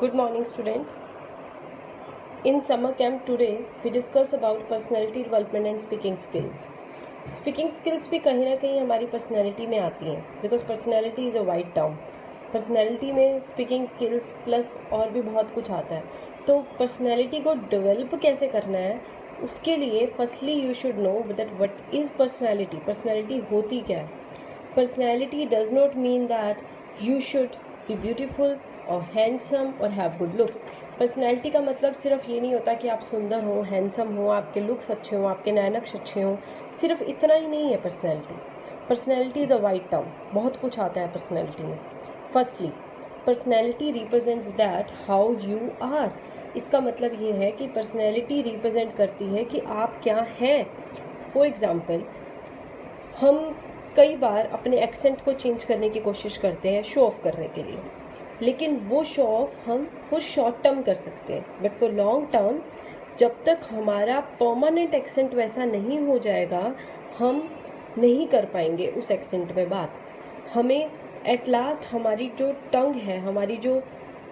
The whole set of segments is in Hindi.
Good morning, students. In summer camp today, we discuss about personality development and speaking skills. Speaking skills भी कहीं ना कहीं हमारी personality में आती हैं because personality is a wide term. Personality में speaking skills plus और भी बहुत कुछ आता है. तो personality को develop कैसे करना है उसके लिए firstly you should know that what is personality. Personality होती क्या है? Personality does not mean that you should be beautiful और हैंडसम और हैव गुड लुक्स. पर्सनैलिटी का मतलब सिर्फ ये नहीं होता कि आप सुंदर हो, हैंडसम हो, आपके लुक्स अच्छे हो, आपके नैनक्श अच्छे हो. सिर्फ इतना ही नहीं है personality. Personality is a wide term. बहुत कुछ आता है पर्सनैलिटी में. Firstly personality represents that how you are. इसका मतलब ये है कि पर्सनैलिटी रिप्रेजेंट करती है कि आप क्या हैं. फॉर एग्ज़ाम्पल, हम कई बार अपने एक्सेंट को चेंज करने की कोशिश करते हैं शो ऑफ करने के लिए, लेकिन वो शो ऑफ हम फॉर शॉर्ट टर्म कर सकते हैं, बट फॉर लॉन्ग टर्म जब तक हमारा परमानेंट एक्सेंट वैसा नहीं हो जाएगा हम नहीं कर पाएंगे उस एक्सेंट में बात. हमें एट लास्ट हमारी जो टंग है, हमारी जो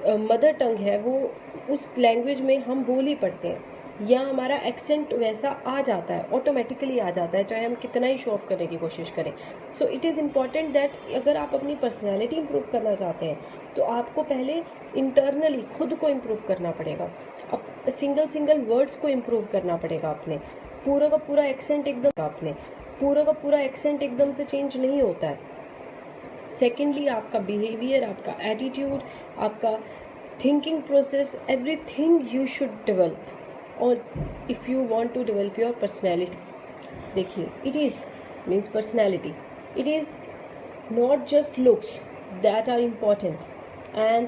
मदर टंग है, वो उस लैंग्वेज में हम बोल ही पड़ते हैं या हमारा एक्सेंट वैसा आ जाता है, ऑटोमेटिकली आ जाता है, चाहे हम कितना ही शो ऑफ करने की कोशिश करें. So it is important that अगर आप अपनी पर्सनैलिटी इम्प्रूव करना चाहते हैं तो आपको पहले इंटरनली खुद को इम्प्रूव करना पड़ेगा. अब सिंगल वर्ड्स को इम्प्रूव करना पड़ेगा. आपने पूरा का पूरा एक्सेंट एकदम से चेंज नहीं होता है. सेकेंडली आपका बिहेवियर, आपका एटीट्यूड, आपका thinking process, everything you should develop. और if you want to develop your personality, देखिए it is means personality, it is not just looks that are important and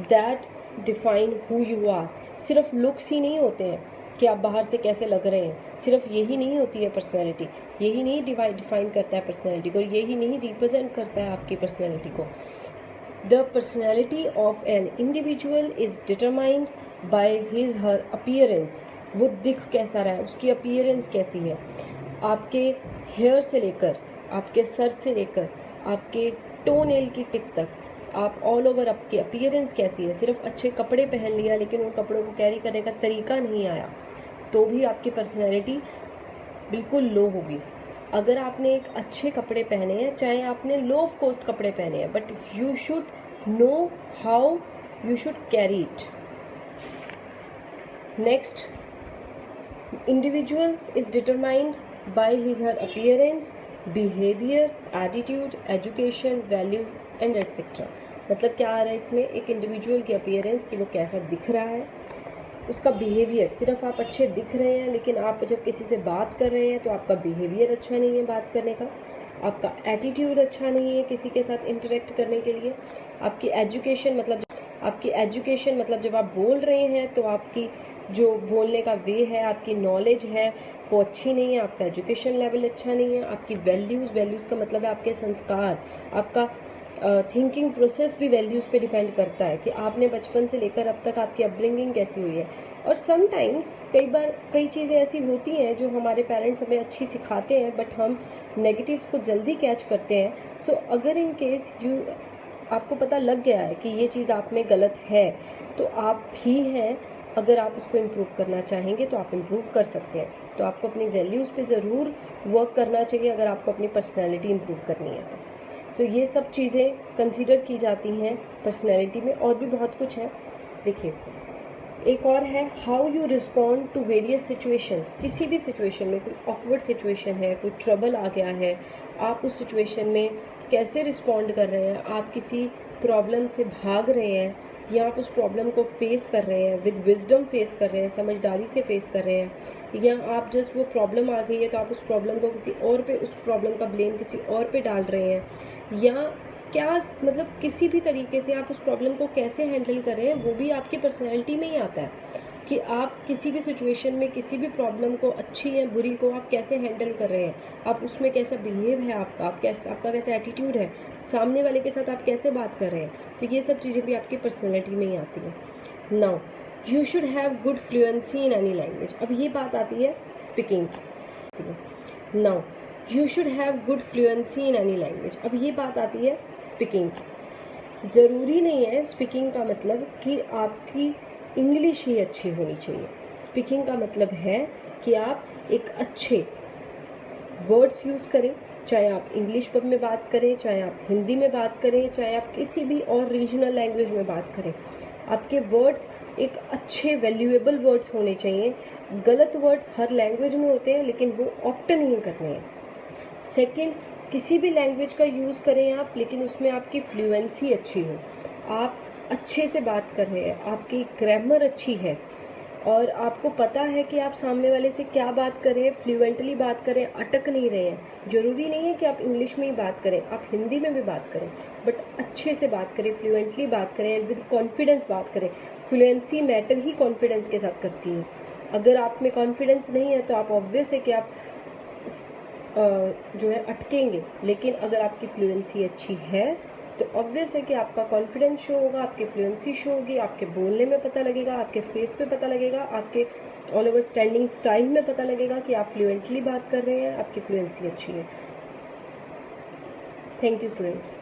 that define who you are. सिर्फ लुक्स ही नहीं होते हैं कि आप बाहर से कैसे लग रहे हैं, सिर्फ यही नहीं होती है पर्सनैलिटी. यही नहीं डिफाइन करता है पर्सनैलिटी को, यही नहीं रिप्रेजेंट करता है आपकी पर्सनैलिटी को. The personality of an individual is determined by his her appearance. वो दिख कैसा रहा है, उसकी अपीयरेंस कैसी है. आपके हेयर से लेकर, आपके सर से लेकर, आपके टो नेल की टिप तक, आप ऑल ओवर आपकी अपीयरेंस कैसी है. सिर्फ अच्छे कपड़े पहन लिया लेकिन उन कपड़ों को कैरी करने का तरीका नहीं आया तो भी आपकी पर्सनैलिटी बिल्कुल लो होगी. अगर आपने एक अच्छे कपड़े पहने हैं, चाहे आपने लो ऑफ कॉस्ट कपड़े पहने हैं, but you should know how you should carry it. Next, individual is determined by his her appearance, behaviour, attitude, education, values and etcetera. मतलब क्या आ रहा है इसमें, एक इंडिविजुअल की अपीयरेंस कि वो कैसा दिख रहा है, उसका बिहेवियर, सिर्फ आप अच्छे दिख रहे हैं लेकिन आप जब किसी से बात कर रहे हैं तो आपका बिहेवियर अच्छा नहीं है बात करने का, आपका एटीट्यूड अच्छा नहीं है किसी के साथ इंटरेक्ट करने के लिए, आपकी एजुकेशन मतलब जब आप बोल रहे हैं तो आपकी जो बोलने का वे है, आपकी नॉलेज है वो अच्छी नहीं है, आपका एजुकेशन लेवल अच्छा नहीं है, आपकी वैल्यूज़ का मतलब है आपके संस्कार, आपका थिंकिंग प्रोसेस भी वैल्यूज़ पे डिपेंड करता है कि आपने बचपन से लेकर अब तक आपकी अपब्रिंगिंग कैसी हुई है. और समटाइम्स कई चीज़ें ऐसी होती हैं जो हमारे पेरेंट्स हमें अच्छी सिखाते हैं बट हम नेगेटिव्स को जल्दी कैच करते हैं. सो अगर इन केस आपको पता लग गया है कि ये चीज़ आप में गलत है तो आप ही हैं. अगर आप उसको इम्प्रूव करना चाहेंगे तो आप इम्प्रूव कर सकते हैं. तो आपको अपनी वैल्यूज़ पे ज़रूर वर्क करना चाहिए अगर आपको अपनी पर्सनैलिटी इम्प्रूव करनी है तो ये सब चीज़ें कंसीडर की जाती हैं पर्सनैलिटी में. और भी बहुत कुछ है. देखिए, एक और है how you respond to various situations. किसी भी सिचुएशन में, कोई ऑकवर्ड सिचुएशन है, कोई ट्रबल आ गया है, आप उस सिचुएशन में कैसे रिस्पॉन्ड कर रहे हैं. आप किसी प्रॉब्लम से भाग रहे हैं या आप उस प्रॉब्लम को फेस कर रहे हैं, विद विजडम फेस कर रहे हैं, समझदारी से फेस कर रहे हैं, या आप जस्ट वो प्रॉब्लम आ गई है तो आप उस प्रॉब्लम को किसी और पे, उस प्रॉब्लम का ब्लेम किसी और पे डाल रहे हैं, या क्या मतलब किसी भी तरीके से आप उस प्रॉब्लम को कैसे हैंडल कर रहे हैं वो भी आपकी पर्सनैलिटी में ही आता है कि आप किसी भी सिचुएशन में किसी भी प्रॉब्लम को, अच्छी या बुरी को, आप कैसे हैंडल कर रहे हैं, आप उसमें कैसा बिहेव है आपका, आपका कैसा एटीट्यूड है, सामने वाले के साथ आप कैसे बात कर रहे हैं. तो ये सब चीज़ें भी आपकी पर्सनैलिटी में ही आती हैं. Now you should have good fluency in any language. अब ये बात आती है स्पीकिंग की. Now you should have good fluency in any language. अब ये बात आती है स्पीकिंग की. ज़रूरी नहीं है स्पीकिंग का मतलब कि आपकी इंग्लिश ही अच्छी होनी चाहिए। स्पीकिंग का मतलब है कि आप एक अच्छे वर्ड्स यूज़ करें, चाहे आप इंग्लिश पब में बात करें, चाहे आप हिंदी में बात करें, चाहे आप किसी भी और रीजनल लैंग्वेज में बात करें, आपके वर्ड्स एक अच्छे वैल्यूएबल वर्ड्स होने चाहिए। गलत वर्ड्स हर लैंग्वेज में होते हैं, लेकिन वो ऑप्ट नहीं करने हैं। सेकंड, किसी भी लैंग्वेज का यूज़ करें आप, लेकिन उसमें आपकी फ्लुएंसी अच्छी हो, आप अच्छे से बात कर रहे हैं, आपकी ग्रामर अच्छी है और आपको पता है कि आप सामने वाले से क्या बात कर रहे हैं, फ्लुएंटली बात करें, अटक नहीं रहे हैं। ज़रूरी नहीं है कि आप इंग्लिश में ही बात करें, आप हिंदी में भी बात करें, बट अच्छे से बात करें, फ्लुएंटली बात करें एंड विद कॉन्फिडेंस बात करें। फ्लुएंसी मैटर ही कॉन्फिडेंस के साथ करती है। अगर आप में कॉन्फिडेंस नहीं है तो आप ऑब्वियस है कि आप जो है अटकेंगे, लेकिन अगर आपकी फ्लुएंसी अच्छी है तो ऑब्वियस है कि आपका कॉन्फिडेंस शो होगा, आपकी फ्लुएंसी शो होगी, आपके बोलने में पता लगेगा, आपके फेस पे पता लगेगा, आपके ऑल ओवर स्टैंडिंग स्टाइल में पता लगेगा कि आप फ्लुएंटली बात कर रहे हैं, आपकी फ्लुएंसी अच्छी है। Thank you students.